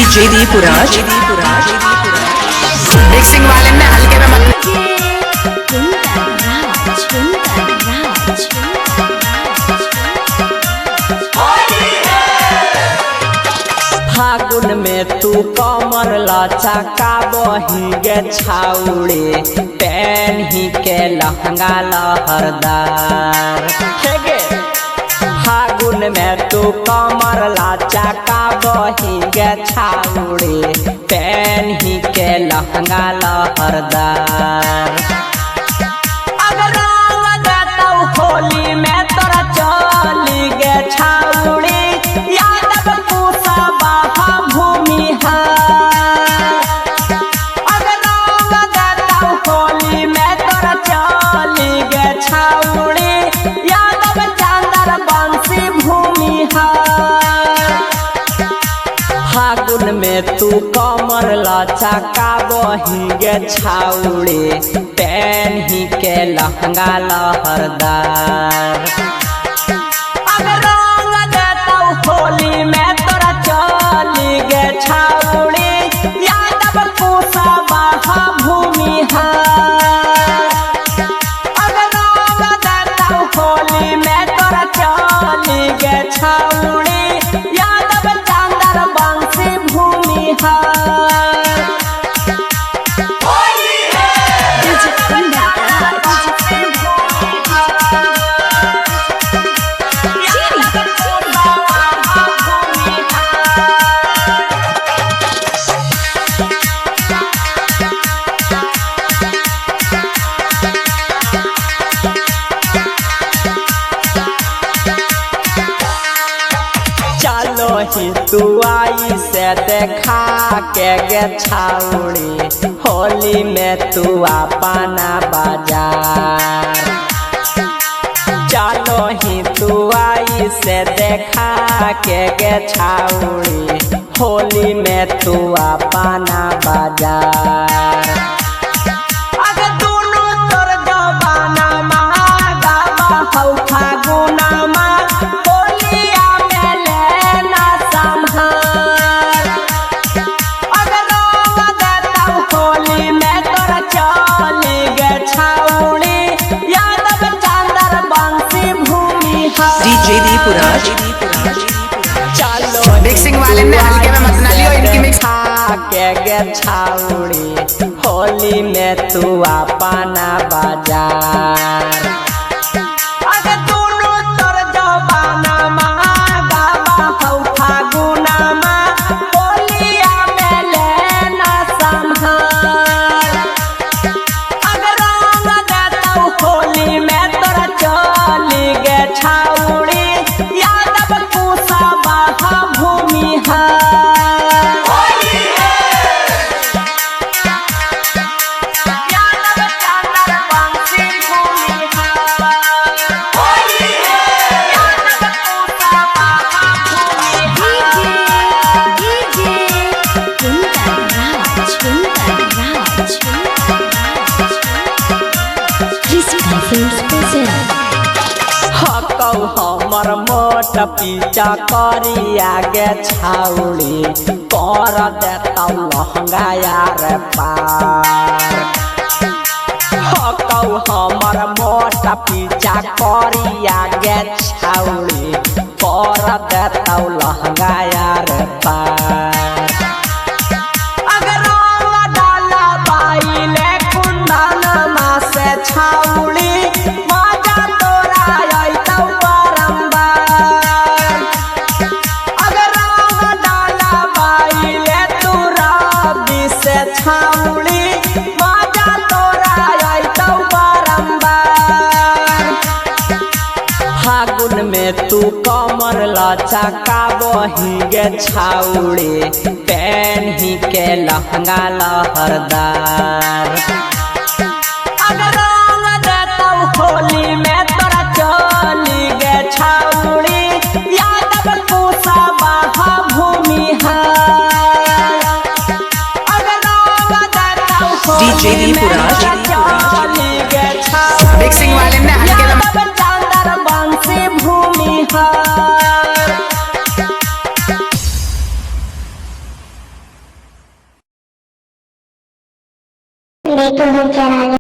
DJ Deepuraj mixing वाले में हल्के में मत फागुन में तू कमर लचका बही गे छाउड़े पेन ही के लहंगा लहरदार गे। फागुन में तू कमर लचका बही गे छाउड़े पेन ही के लहंगा लहरदार। अगर रंग देता होली में तोरा चली गे छाउड़ी फागुन में तू कमर लचका बही गे छाउड़े पेन ही के लहंगा लहरदार। अगर रंग देता होली में तोरा चली गे छाउड़े यादव कुशवा भूमिहार। अगर रंग देता होली में तोरा चली गे छाउड़े तू आई से देखा के गे छाउड़ी होली में तू अपना बाजार। चलो ही तू आई से देखा के गे छाउड़ी होली में तू अपना बाजार। अगर दोनों तोर जवाना मागा बहु फागुना डीजे दीपुराज चलो मिक्सिंग वाले में हल्के में मत ना लियो इनकी मिक्स के गे छाउड़ी होली में तू अपना बाजार। अगर दोनों तोर जवाना मागा बहु फागुना होलिया में लेना संभाल। अगर रंग देता होली में तोरा चली गे छाउड़ी हमर मोट पीछा करिया गे छाउड़ी कर देता लहंगा यार पार। हमर मोट पीछा करिया गे छाउड़ी कर देता लहंगा यार पार। अगर रंग डाला बाइले कुंदन से छाउड़ी फागुन में तू कमर लचका बही गे छाउड़े पेन ही के लहंगा लहरदार। अगर रंग देता होली में तोरा चली गे छाउड़ी यादव कुशवा भूमिहार। अगर रंग देता डीजे दीपुराज मिक्सिंग वाले में हल्के में भूमिहार। तो हम चला